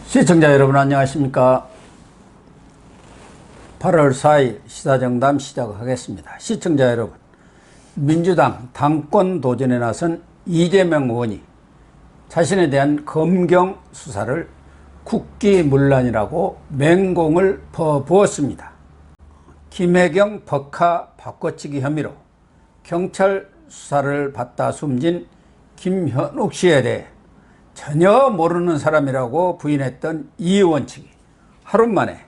시청자 여러분 안녕하십니까. 8월 4일 시사정담 시작하겠습니다. 시청자 여러분, 민주당 당권 도전에 나선 이재명 의원이 자신에 대한 검경 수사를 국기문란이라고 맹공을 퍼부었습니다. 김혜경 법카 바꿔치기 혐의로 경찰 수사를 받다 숨진 김현욱 씨에 대해 전혀 모르는 사람이라고 부인했던 이 의원 측이 하루 만에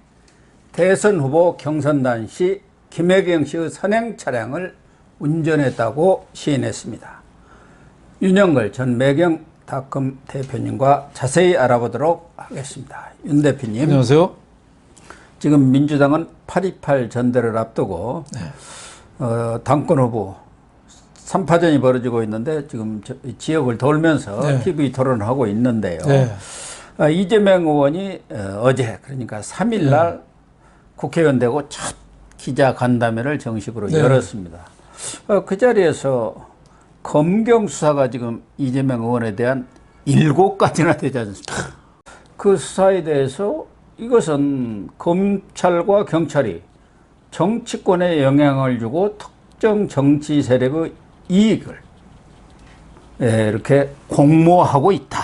대선 후보 경선단 시 김혜경 씨의 선행 차량을 운전했다고 시인했습니다. 윤영걸 전 매경닷컴 대표님과 자세히 알아보도록 하겠습니다. 윤 대표님. 안녕하세요. 지금 민주당은 8.28 전대를 앞두고 당권 후보 3파전이 벌어지고 있는데 지금 지역을 돌면서 TV 토론을 하고 있는데요. 이재명 의원이 어제 그러니까 3일 날 국회의원 되고 첫 기자 간담회를 정식으로 열었습니다. 그 자리에서 검경 수사가 지금 이재명 의원에 대한 7가지나 되지 않습니까? 그 수사에 대해서 이것은 검찰과 경찰이 정치권에 영향을 주고 특정 정치 세력의 이익을 이렇게 공모하고 있다.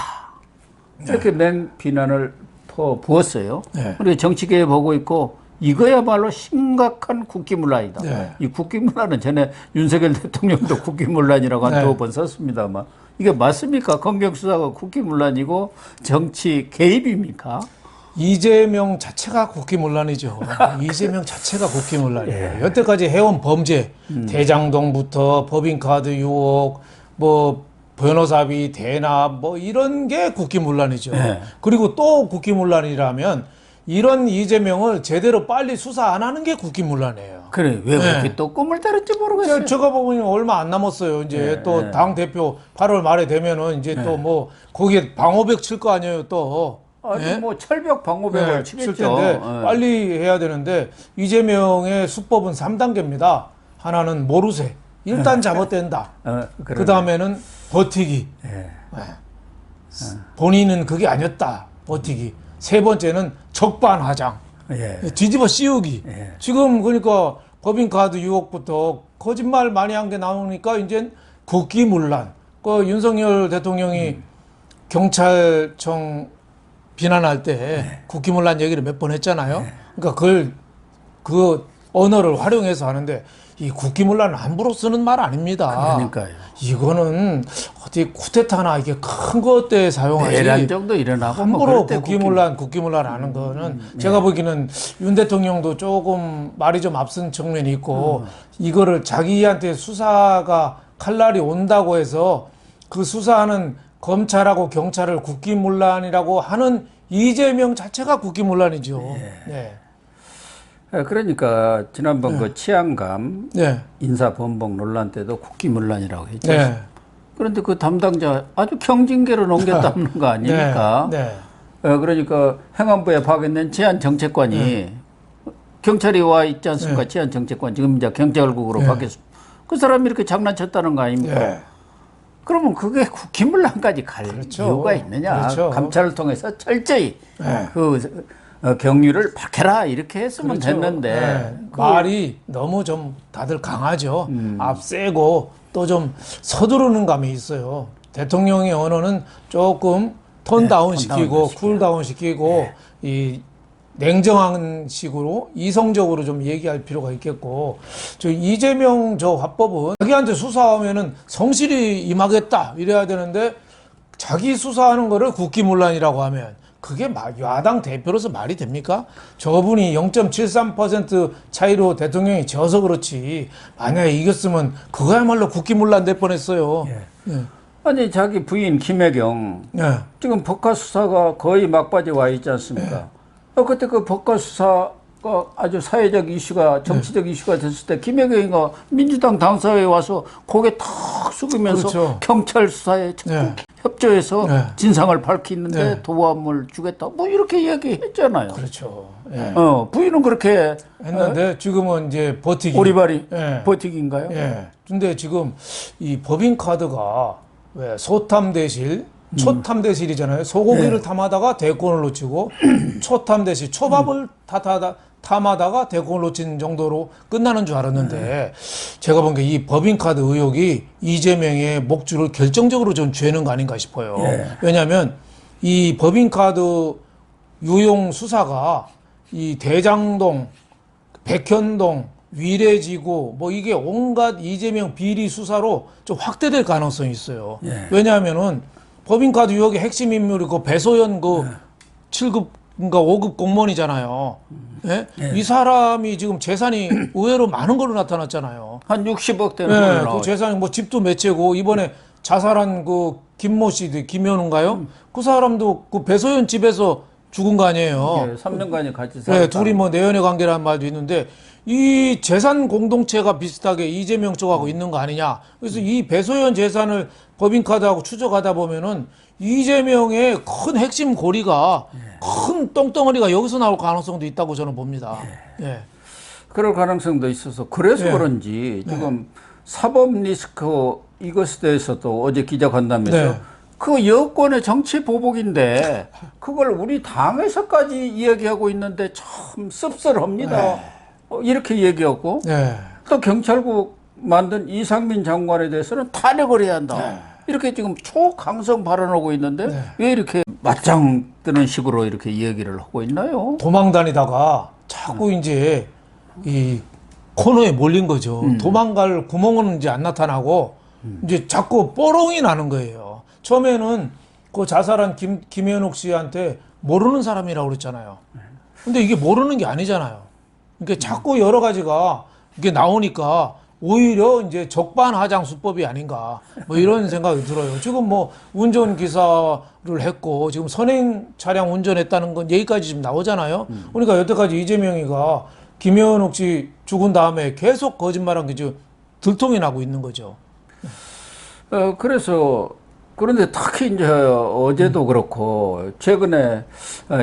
이렇게 맹비난을 퍼부었어요. 우리가 정치계에 보고 있고 이거야말로 심각한 국기문란이다. 이 국기문란은 전에 윤석열 대통령도 국기문란이라고 한 2번 썼습니다만 이게 맞습니까? 검경수사가 국기문란이고 정치 개입입니까? 이재명 자체가 국기문란이죠. 이재명 자체가 국기문란이에요. 여태까지 해온 범죄, 대장동부터 법인카드 유혹, 뭐 변호사비 대납, 뭐 이런 게 국기문란이죠. 그리고 또 국기문란이라면 이런 이재명을 제대로 빨리 수사 안 하는 게 국기문란이에요. 그래, 왜 그렇게 또 꿈을 때렸지 모르겠어요. 제가 보면 얼마 안 남았어요. 이제 또 당 대표 8월 말에 되면은 이제 또 뭐 거기에 방어벽 칠 거 아니에요, 또. 아니 뭐 철벽 방어벽을 치겠죠. 텐데 빨리 해야 되는데 이재명의 수법은 3단계입니다. 하나는 모르쇠. 일단 잡아댄다. 그 다음에는 버티기. 본인은 그게 아니었다. 버티기. 세 번째는 적반하장. 뒤집어 씌우기. 지금 그러니까 법인카드 유혹부터 거짓말 많이 한 게 나오니까 이제 국기문란. 그 윤석열 대통령이 경찰청 비난할 때 국기문란 얘기를 몇 번 했잖아요. 그러니까 그 언어를 활용해서 하는데 이 국기문란은 함부로 쓰는 말 아닙니다. 그러니까요. 이거는 어디 쿠데타나 이게 큰 것 때 사용하지. 대란 정도 일어나고 함부로 국기문란 하는 거는 제가 보기에는 윤 대통령도 조금 말이 좀 앞선 측면이 있고 이거를 자기한테 수사가 칼날이 온다고 해서 그 수사하는 검찰하고 경찰을 국기문란이라고 하는 이재명 자체가 국기문란이죠. 그러니까 지난번 그 치안감 인사범벅 논란 때도 국기문란이라고 했죠. 그런데 그 담당자 아주 경징계로 넘겼다는 거 아닙니까? 그러니까 행안부에 파견된 치안정책관이 경찰이 와 있지 않습니까? 치안정책관 지금 이제 경찰국으로 바뀌었습니다. 그 사람이 이렇게 장난쳤다는 거 아닙니까? 그러면 그게 국기문란까지 갈 이유가 있느냐. 감찰을 통해서 철저히 경위를 밝혀라 이렇게 했으면 됐는데 말이 너무 좀 다들 강하죠. 앞세고 또 좀 서두르는 감이 있어요. 대통령의 언어는 조금 톤다운 시키고 쿨다운 시키고 이 냉정한 식으로 이성적으로 좀 얘기할 필요가 있겠고, 저 이재명 저 화법은 자기한테 수사하면은 성실히 임하겠다 이래야 되는데 자기 수사하는 거를 국기문란이라고 하면 그게 야당 대표로서 말이 됩니까? 저분이 0.73% 차이로 대통령이 져서 그렇지 만약에 이겼으면 그거야말로 국기문란 될 뻔했어요. 아니 자기 부인 김혜경 지금 법과 수사가 거의 막바지 와 있지 않습니까? 그때 그 법과 수사가 아주 사회적 이슈가 정치적 이슈가 됐을 때 김혜경이가 민주당 당사에 와서 고개 탁 숙이면서 경찰 수사에 적극 협조해서 진상을 밝히는데 도움을 주겠다 뭐 이렇게 얘기했잖아요. 그렇죠. 부인은 그렇게 했는데 지금은 이제 버티기. 오리발이 버티기인가요? 근데 지금 이 법인카드가 왜 소탐 대실 초탐대실이잖아요. 소고기를 탐하다가 대권을 놓치고 초탐대실, 초밥을 탐하다가 대권을 놓친 정도로 끝나는 줄 알았는데 제가 본 게 이 법인카드 의혹이 이재명의 목줄을 결정적으로 좀 죄는 거 아닌가 싶어요. 왜냐하면 이 법인카드 유용 수사가 이 대장동, 백현동, 위례지구 뭐 이게 온갖 이재명 비리 수사로 좀 확대될 가능성이 있어요. 왜냐하면은 법인카드 유혹의 핵심 인물이 그 배소연 그 7급인가 5급 공무원이잖아요. 예? 이 사람이 지금 재산이 의외로 많은 걸로 나타났잖아요. 한 60억 되는 그 재산이 뭐 집도 몇 채고 이번에 자살한 그 김모 씨, 김현우인가요? 그 사람도 그 배소연 집에서 죽은 거 아니에요. 3년간이 같이 살았다. 네, 둘이 뭐 내연의 관계라는 말도 있는데 이 재산 공동체가 비슷하게 이재명 쪽하고 있는 거 아니냐. 그래서 이 배소연 재산을 법인카드하고 추적하다 보면은 이재명의 큰 핵심 고리가 큰 똥덩어리가 여기서 나올 가능성도 있다고 저는 봅니다. 그럴 가능성도 있어서 그래서 그런지 지금 사법 리스크 이것에 대해서도 어제 기자간담회에서 그 여권의 정치 보복인데 그걸 우리 당에서까지 이야기하고 있는데 참 씁쓸합니다. 이렇게 얘기하고 또 경찰국 만든 이상민 장관에 대해서는 탄핵을 해야 한다. 이렇게 지금 초강성 발언하고 있는데 왜 이렇게 맞짱 뜨는 식으로 이렇게 이야기를 하고 있나요? 도망 다니다가 자꾸 이제 이 코너에 몰린 거죠. 도망갈 구멍은 이제 안 나타나고 이제 자꾸 뽀롱이 나는 거예요. 처음에는 그 자살한 김현욱 씨한테 모르는 사람이라고 그랬잖아요. 근데 이게 모르는 게 아니잖아요. 그러니까 자꾸 여러 가지가 이게 나오니까 오히려 이제 적반하장 수법이 아닌가 뭐 이런 생각이 들어요. 지금 뭐 운전기사를 했고 지금 선행 차량 운전했다는 건 여기까지 지금 나오잖아요. 그러니까 여태까지 이재명이가 김현욱 씨 죽은 다음에 계속 거짓말한 게 지금 들통이 나고 있는 거죠. 그래서 그런데 특히 이제 어제도 그렇고 최근에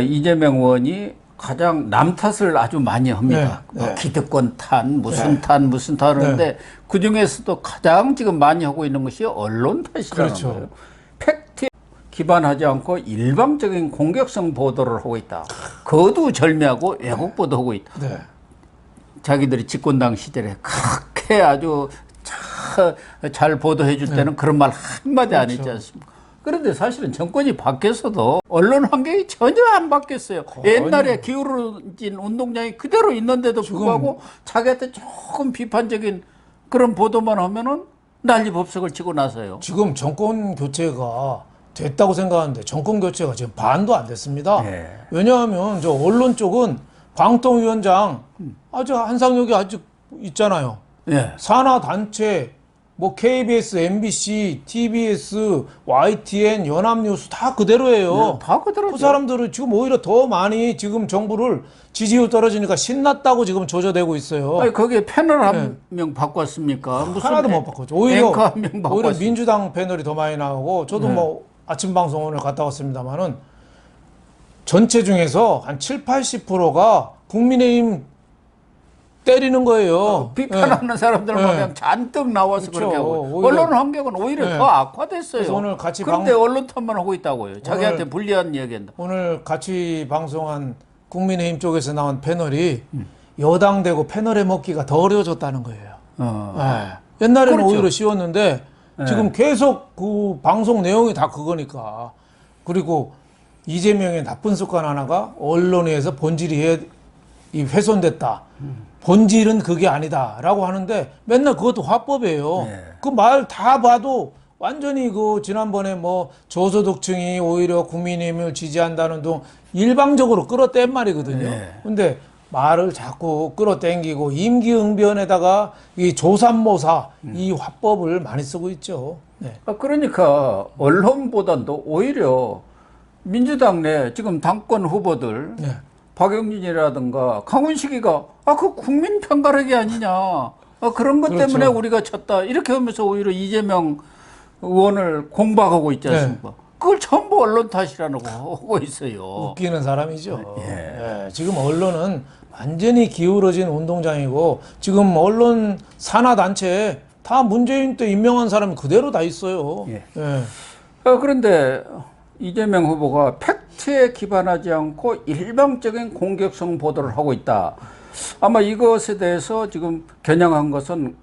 이재명 의원이 가장 남 탓을 아주 많이 합니다. 뭐 기득권 탄, 무슨 무슨 탄 하는데 그 중에서도 가장 지금 많이 하고 있는 것이 언론 탓이라는 거예요. 팩트에 기반하지 않고 일방적인 공격성 보도를 하고 있다. 거두절미하고 왜곡 보도하고 있다. 자기들이 집권당 시절에 그렇게 아주 잘 보도해 줄 때는 그런 말 한마디 안 했지 않습니까? 그런데 사실은 정권이 바뀌어서도 언론 환경이 전혀 안 바뀌었어요. 옛날에 기울어진 운동장이 그대로 있는데도 불구하고 자기한테 조금 비판적인 그런 보도만 하면은 난리법석을 치고 나서요. 지금 정권 교체가 됐다고 생각하는데 정권 교체가 지금 반도 안 됐습니다. 왜냐하면 저 언론 쪽은 방통위원장 아주 한상혁이 아주 있잖아요. 산하 단체 뭐 KBS, MBC, TBS, YTN, 연합뉴스 다 그대로예요. 다 그대로. 그 사람들은 지금 오히려 더 많이 지금 정부를 지지율 떨어지니까 신났다고 지금 조져대고 있어요. 아니 거기에 패널 한 명 바꿨습니까? 무슨 하나도 못 바꿨죠. 오히려 오히려 민주당 패널이 더 많이 나오고 저도 뭐 아침 방송 오늘 갔다 왔습니다만은 전체 중에서 한 7, 80%가 국민의힘 때리는 거예요. 비판하는 사람들만 그냥 잔뜩 나와서 그렇죠. 그렇게 하고 언론 환경은 오히려 더 악화됐어요. 그래서 오늘 같이 그런데 언론 탓만 하고 있다고요. 자기한테 불리한 이야기한다. 오늘 같이 방송한 국민의힘 쪽에서 나온 패널이 여당되고 패널에 먹기가 더 어려워졌다는 거예요. 옛날에는 그렇죠. 오히려 쉬웠는데 지금 계속 그 방송 내용이 다 그거니까. 그리고 이재명의 나쁜 습관 하나가 언론에 의해서 본질이 훼손됐다. 본질은 그게 아니다라고 하는데 맨날 그것도 화법이에요. 그 말 다 봐도 완전히 그 지난번에 뭐 저소득층이 오히려 국민의힘을 지지한다는 등 일방적으로 끌어댄 말이거든요. 근데 말을 자꾸 끌어당기고 임기응변에다가 이 조삼모사 이 화법을 많이 쓰고 있죠. 그러니까 언론보다도 오히려 민주당 내 지금 당권 후보들 박용진이라든가 강훈식이가 그 국민 편가르기 아니냐. 그런 것 그렇죠. 때문에 우리가 쳤다. 이렇게 하면서 오히려 이재명 의원을 공박하고 있지 않습니까? 그걸 전부 언론 탓이라고 하고 있어요. 웃기는 사람이죠. 지금 언론은 완전히 기울어진 운동장이고 지금 언론 산하 단체에 다 문재인 때 임명한 사람이 그대로 다 있어요. 그런데 이재명 후보가 팩트에 기반하지 않고 일방적인 공격성 보도를 하고 있다. 아마 이것에 대해서 지금 겨냥한 것은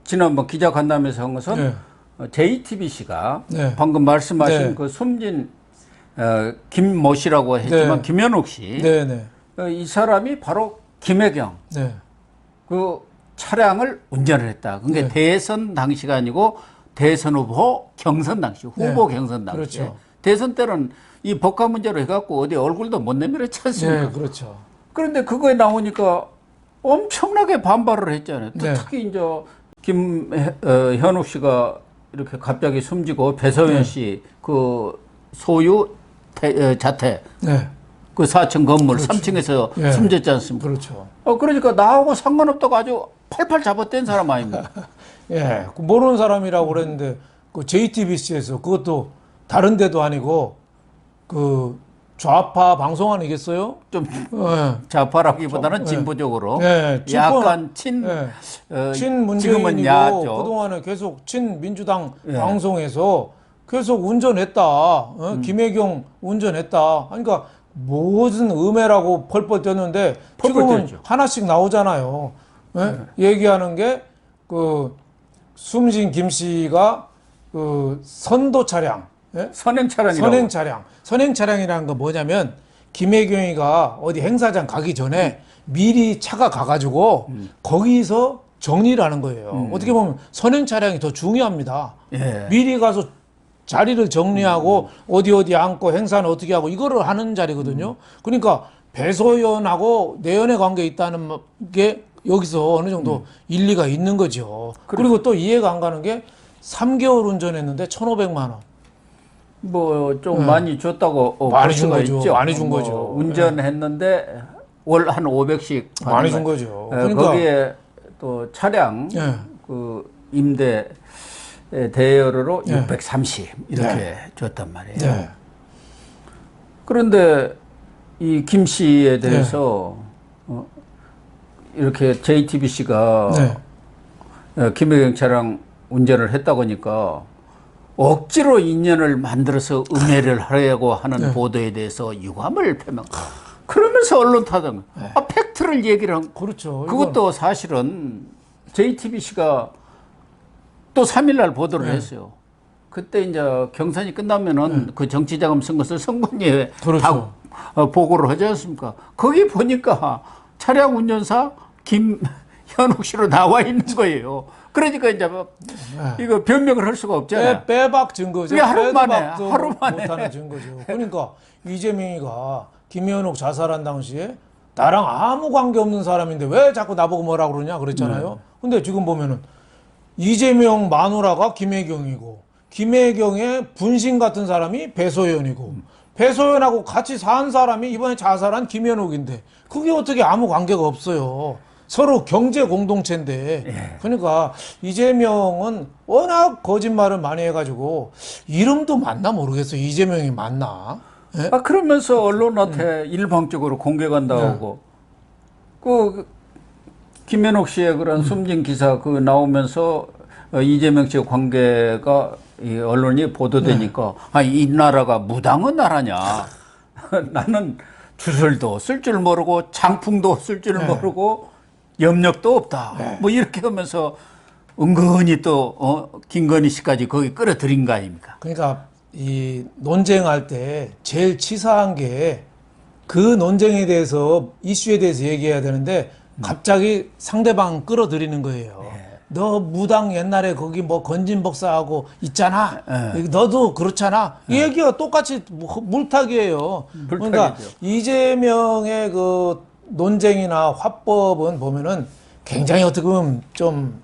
지난번 기자간담회에서 한 것은 네. JTBC가 네. 방금 말씀하신 네. 그 숨진 김모 씨라고 했지만 네. 김현욱 씨, 네, 네. 이 사람이 바로 김혜경 네. 그 차량을 운전을 했다. 그게 네. 대선 당시가 아니고 대선 후보 경선 당시, 후보 네. 경선 당시. 그렇죠. 대선 때는 이 법과 문제로 해갖고 어디 얼굴도 못 내밀었지 않습니까? 네, 그렇죠. 그런데 그거에 나오니까 엄청나게 반발을 했잖아요. 또 네. 특히 이제 김현욱 씨가 이렇게 갑자기 숨지고 배서연 네. 씨 그 소유 자택 네. 그 4층 건물 그렇죠. 3층에서 예. 숨졌지 않습니까? 그렇죠. 그러니까 나하고 상관없다고 아주 팔팔 잡아댄 사람 아닙니까? 예. 그 모르는 사람이라고 그랬는데 그 JTBC에서 그것도 다른 데도 아니고 그 좌파 방송 아니겠어요? 좀 예. 좌파라기보다는 예. 진보적으로 예. 약간 친 예. 지금은 친문재인이고 야죠. 그동안에 계속 친민주당 예. 방송에서 계속 운전했다. 김혜경 운전했다. 그러니까 무슨 음해라고 펄펄 뛰었는데 지금은 뛰었죠. 하나씩 나오잖아요. 예? 얘기하는 게 그 숨진 김 씨가 그 선도 차량, 예? 선행 차량이라고. 선행 차량. 선행 차량이라는 건 뭐냐면 김혜경이가 어디 행사장 가기 전에 미리 차가 가가지고 거기서 정리를 하는 거예요. 어떻게 보면 선행 차량이 더 중요합니다. 예. 미리 가서 자리를 정리하고 어디 앉고 행사는 어떻게 하고 이거를 하는 자리거든요. 그러니까 배소연하고 내연의 관계에 있다는 게 여기서 어느 정도 일리가 있는 거죠. 그리고 또 이해가 안 가는 게 3개월 운전했는데 1,500만 원. 뭐 좀 많이 줬다고 많이 볼 준 수가 거죠. 있죠. 많이 준 거죠. 운전했는데 월 한 500씩 많이 준 거죠. 그러니까 거기에 또 차량 예. 그 임대 대여료로 예. 630 이렇게 네. 줬단 말이에요. 네. 그런데 이 김 씨에 대해서 이렇게 JTBC가 김혜경 차량 운전을 했다고 하니까 억지로 인연을 만들어서 음해를 하려고 하는 보도에 대해서 유감을 표명. 그러면서 언론 타당. 팩트를 얘기를 한. 그렇죠. 그것도 사실은 JTBC가 또 3일날 보도를 했어요. 그때 이제 경선이 끝나면은 그 정치자금 선거서 선관위에 그렇죠. 다 보고를 하지 않습니까? 거기 보니까 차량 운전사 김현욱 씨로 나와 있는 거예요. 그러니까 이제 이거 변명을 할 수가 없잖아요. 빼박 증거죠. 이게 하루 만에, 빼박도 하루 만에. 못하는 증거죠. 그러니까 이재명이가 김현욱 자살한 당시에 나랑 아무 관계 없는 사람인데 왜 자꾸 나보고 뭐라 그러냐 그랬잖아요. 근데 지금 보면은 이재명 마누라가 김혜경이고 김혜경의 분신 같은 사람이 배소연이고 배소연하고 같이 산 사람이 이번에 자살한 김현욱인데 그게 어떻게 아무 관계가 없어요. 서로 경제 공동체인데. 그러니까 이재명은 워낙 거짓말을 많이 해가지고 이름도 맞나 모르겠어요. 이재명이 맞나? 예? 그러면서 언론한테 일방적으로 공개간다고 하고 그 김현욱 씨의 그런 숨진 기사 그 나오면서 이재명 씨의 관계가 이 언론이 보도되니까 이 나라가 무당은 나라냐? 나는 주술도 쓸 줄 모르고 장풍도 쓸 줄 모르고 염력도 없다. 뭐 이렇게 하면서 은근히 또 김건희 씨까지 거기 끌어들인 거 아닙니까? 그러니까 이 논쟁할 때 제일 치사한 게 그 논쟁에 대해서 이슈에 대해서 얘기해야 되는데 갑자기 상대방 끌어들이는 거예요. 너 무당 옛날에 거기 뭐 건진법사하고 있잖아. 너도 그렇잖아. 이 얘기가 똑같이 물타기예요. 그러니까 이재명의 그 논쟁이나 화법은 보면은 굉장히 어떻게 보면 좀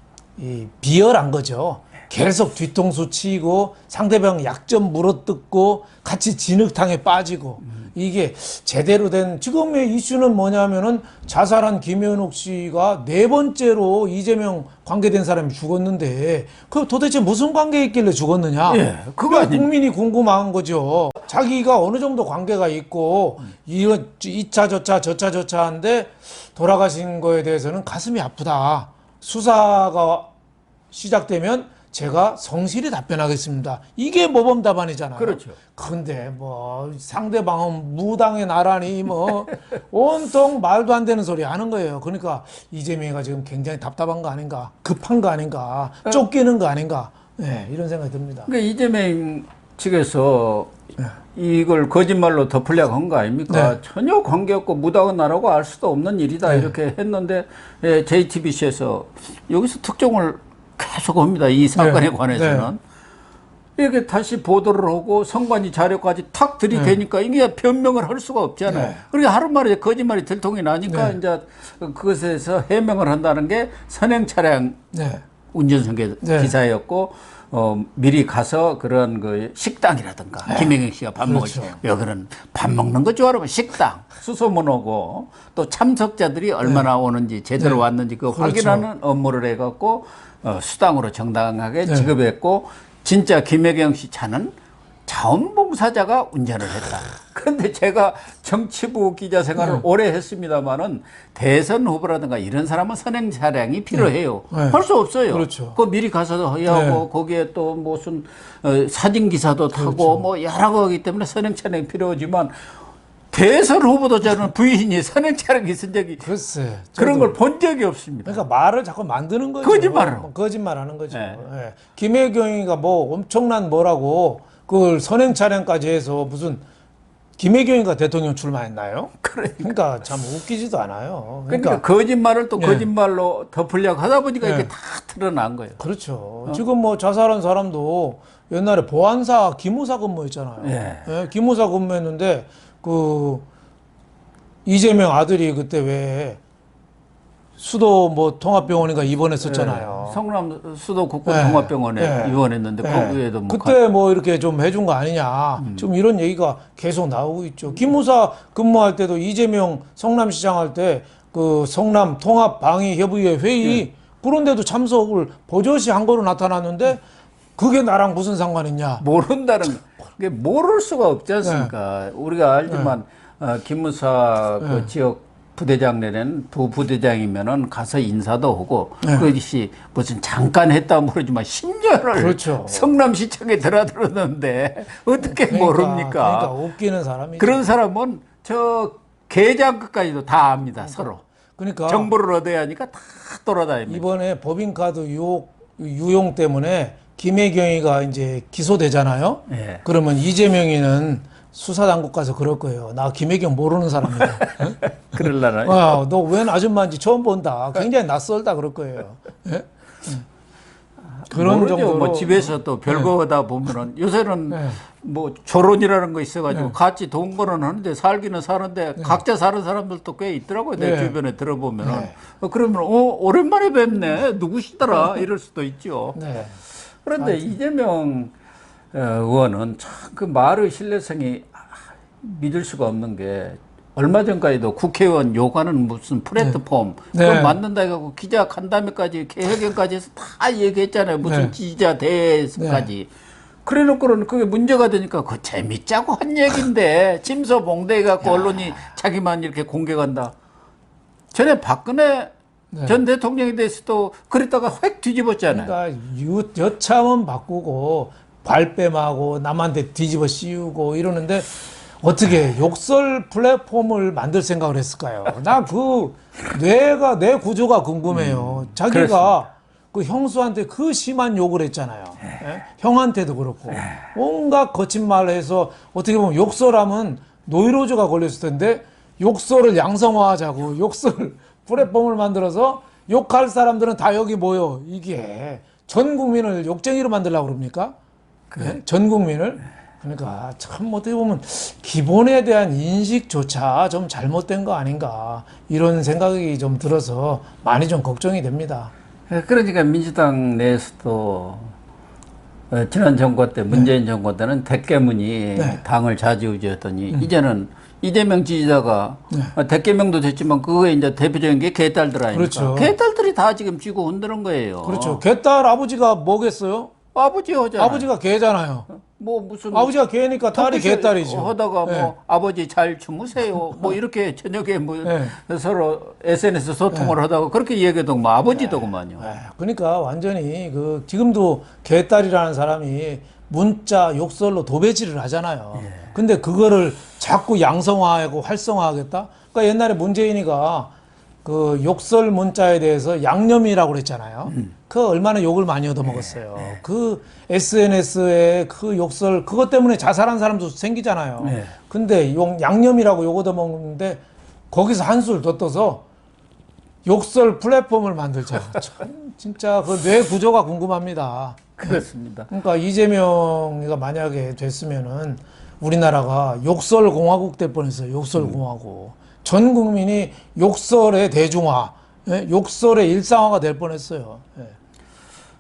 비열한 거죠. 계속 뒤통수 치고 상대방 약점 물어뜯고 같이 진흙탕에 빠지고 이게 제대로 된 지금의 이슈는 뭐냐면은 자살한 김현욱 씨가 4번째로 이재명 관계된 사람이 죽었는데 그 도대체 무슨 관계 있길래 죽었느냐? 그거 국민이 궁금한 거죠. 자기가 어느 정도 관계가 있고 이거 이차 저차 한데 돌아가신 거에 대해서는 가슴이 아프다. 수사가 시작되면 제가 성실히 답변하겠습니다. 이게 모범 답안이잖아요. 그렇죠. 근데 뭐 상대방은 무당의 나라니 뭐 온통 말도 안 되는 소리 하는 거예요. 그러니까 이재명이가 지금 굉장히 답답한 거 아닌가, 급한 거 아닌가, 쫓기는 거 아닌가, 네, 이런 생각이 듭니다. 그러니까 이재명 측에서 이걸 거짓말로 덮으려고 한 거 아닙니까? 네. 전혀 관계없고 무당은 나라고 알 수도 없는 일이다 이렇게 했는데 JTBC에서 여기서 특종을 계속 합니다. 이 사건에 관해서는. 이렇게 다시 보도를 하고 선관위 자료까지 탁 들이대니까 이게 변명을 할 수가 없잖아요. 그러니까 하루 만에 거짓말이 들통이 나니까 이제 그것에서 해명을 한다는 게 선행 차량 운전석 기사였고 미리 가서 그런 그 식당이라든가 김혜경 씨가 밥 먹었죠. 여기는 밥 먹는 거 좋아하면 식당 수소문 오고 또 참석자들이 얼마나 오는지 제대로 왔는지 그 확인하는 업무를 해갖고 수당으로 정당하게 지급했고 진짜 김혜경 씨 차는 자원봉사자가 운전을 했다. 그런데 제가 정치부 기자 생활을 오래 했습니다만은 대선 후보라든가 이런 사람은 선행 차량이 필요해요. 할 수 없어요. 그렇죠. 그 미리 가서도 해야 하고 거기에 또 무슨 사진 기사도 타고 뭐 여러 거기 때문에 선행 차량이 필요하지만 대선 후보도 저는 부인이 선행 차량이 있은 적이 글쎄, 그런 걸 본 적이 없습니다. 그러니까 말을 자꾸 만드는 거죠. 거짓말하는 거죠. 김혜경이가 뭐 엄청난 뭐라고 그걸 선행 차량까지 해서 무슨 김혜경이가 대통령 출마했나요? 그러니까 참 웃기지도 않아요. 그러니까 거짓말을 또 거짓말로 덮으려고 하다 보니까 이게 다 드러난 거예요. 그렇죠. 지금 뭐 자살한 사람도 옛날에 보안사 기무사 근무했잖아요. 기무사 근무했는데 그 이재명 아들이 그때 왜 수도 뭐 통합병원인가 입원했었잖아요. 성남 수도 국군통합병원에 입원했는데 거기에도 뭐 그때 뭐 이렇게 좀 해준 거 아니냐. 지금 이런 얘기가 계속 나오고 있죠. 기무사 근무할 때도 이재명 성남시장 할 때 그 성남 통합방위협의회 회의 그런데도 참석을 버젓이 한 거로 나타났는데 그게 나랑 무슨 상관이냐. 모른다는 게 모를 수가 없지 않습니까? 우리가 알지만 기무사 그 지역 부대장 내는 부부대장이면은 가서 인사도 하고 그것이 무슨 잠깐 했다 모르지만 10년을 성남시청에 들어들었는데 어떻게 모릅니까? 그러니까 웃기는 사람이죠. 그런 사람은 저 계장급까지도 다 압니다. 서로. 그러니까 정보를 얻어야 하니까 다 돌아다닙니다. 이번에 법인카드 유용 때문에 김혜경이가 이제 기소되잖아요. 그러면 이재명이는 수사당국 가서 그럴 거예요. 나 김혜경 모르는 사람이다. 그럴라나? 너 웬 아줌마인지 처음 본다. 굉장히 낯설다 그럴 거예요. 그런 정도로 뭐 집에서 또 별거 하다 보면은 요새는 뭐 조론이라는 거 있어가지고 같이 동거는 하는데 살기는 사는데 각자 사는 사람들도 꽤 있더라고요. 내 주변에 들어보면은 그러면 오랜만에 뵙네 누구시더라 이럴 수도 있죠. 그런데 이재명 의원은 참 그 말의 신뢰성이 믿을 수가 없는 게 얼마 전까지도 국회의원 요구하는 무슨 플랫폼 그걸 만든다 해갖고 기자 간담회까지 개회견까지 해서 다 얘기했잖아요. 무슨 지지자 대회까지. 그래놓고는 그게 문제가 되니까 그 재밌자고 한 얘기인데 침소봉대 해갖고 언론이 자기만 이렇게 공격한다. 전에 박근혜 전 대통령에 대해서도 그랬다가 획 뒤집었잖아요. 그러니까 여참은 바꾸고 발뺌하고 남한테 뒤집어 씌우고 이러는데 어떻게 욕설 플랫폼을 만들 생각을 했을까요? 나 그 내 구조가 궁금해요. 자기가 그 형수한테 그 심한 욕을 했잖아요. 형한테도 그렇고 온갖 거친 말을 해서 어떻게 보면 욕설하면 노이로제가 걸렸을 텐데 욕설을 양성화하자고 욕설 플랫폼을 만들어서 욕할 사람들은 다 여기 모여. 이게 전 국민을 욕쟁이로 만들려고 그럽니까? 전 국민을? 그러니까 참 어떻게 보면 기본에 대한 인식조차 좀 잘못된 거 아닌가 이런 생각이 좀 들어서 많이 좀 걱정이 됩니다. 그러니까 민주당 내에서도 지난 정권 때 문재인 정권 때는 대깨문이 당을 좌지우지했더니 이제는 이재명 지지자가 대깨명도 됐지만 그거에 이제 대표적인 게 개딸들 아닙니까? 개딸들이 다 지금 쥐고 흔드는 거예요. 그렇죠. 개딸 아버지가 뭐겠어요? 아버지 하잖아요. 아버지가 개잖아요. 뭐 무슨 아버지가 개니까 딸이 개딸이죠. 하다가 네. 뭐 아버지 잘 주무세요. 뭐 이렇게 저녁에 뭐 네. 서로 SNS 소통을 하다가 그렇게 얘기해도 뭐 아버지더구만요. 그러니까 완전히 그 지금도 개딸이라는 사람이 문자 욕설로 도배질을 하잖아요. 근데 그거를 자꾸 양성화하고 활성화하겠다? 그러니까 옛날에 문재인이가 그 욕설 문자에 대해서 양념이라고 그랬잖아요. 그 얼마나 욕을 많이 얻어먹었어요. 그 SNS에 그 욕설 그것 때문에 자살한 사람도 생기잖아요. 근데 양념이라고 욕 얻어먹는데 거기서 한술 더 떠서 욕설 플랫폼을 만들자. 참 진짜 그 뇌 구조가 궁금합니다. 그렇습니다. 그러니까 이재명이가 만약에 됐으면은 우리나라가 욕설 공화국 될 뻔했어요. 욕설 공화국. 전 국민이 욕설의 대중화, 욕설의 일상화가 될 뻔했어요.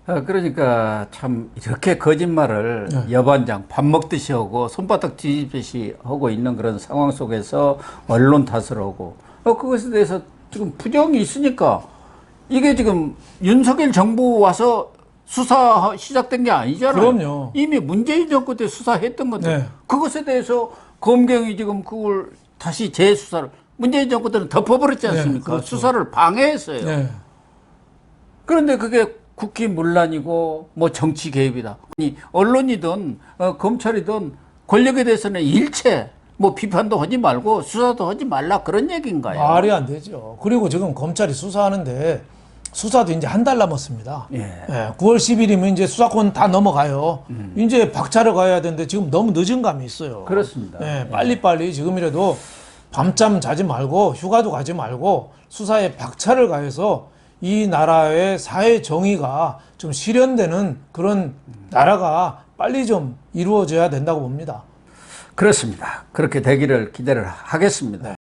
그러니까 참 이렇게 거짓말을 여반장 밥 먹듯이 하고 손바닥 뒤집듯이 하고 있는 그런 상황 속에서 언론 탓을 하고 그것에 대해서 지금 부정이 있으니까 이게 지금 윤석열 정부 와서 수사 시작된 게 아니잖아요. 그럼요. 이미 문재인 정권 때 수사했던 건데 그것에 대해서 검경이 지금 그걸 다시 재수사를 문재인 정권 때는 덮어버렸지 않습니까? 그렇죠. 수사를 방해했어요. 그런데 그게 국기 문란이고 뭐 정치 개입이다. 아니, 언론이든 검찰이든 권력에 대해서는 일체 뭐 비판도 하지 말고 수사도 하지 말라 그런 얘기인가요? 말이 안 되죠. 그리고 지금 검찰이 수사하는데 수사도 이제 한 달 남았습니다. 9월 10일이면 이제 수사권 다 넘어가요. 이제 박차를 가야 되는데 지금 너무 늦은 감이 있어요. 그렇습니다. 빨리빨리 지금이라도 밤잠 자지 말고 휴가도 가지 말고 수사에 박차를 가해서 이 나라의 사회 정의가 좀 실현되는 그런 나라가 빨리 좀 이루어져야 된다고 봅니다. 그렇습니다. 그렇게 되기를 기대를 하겠습니다.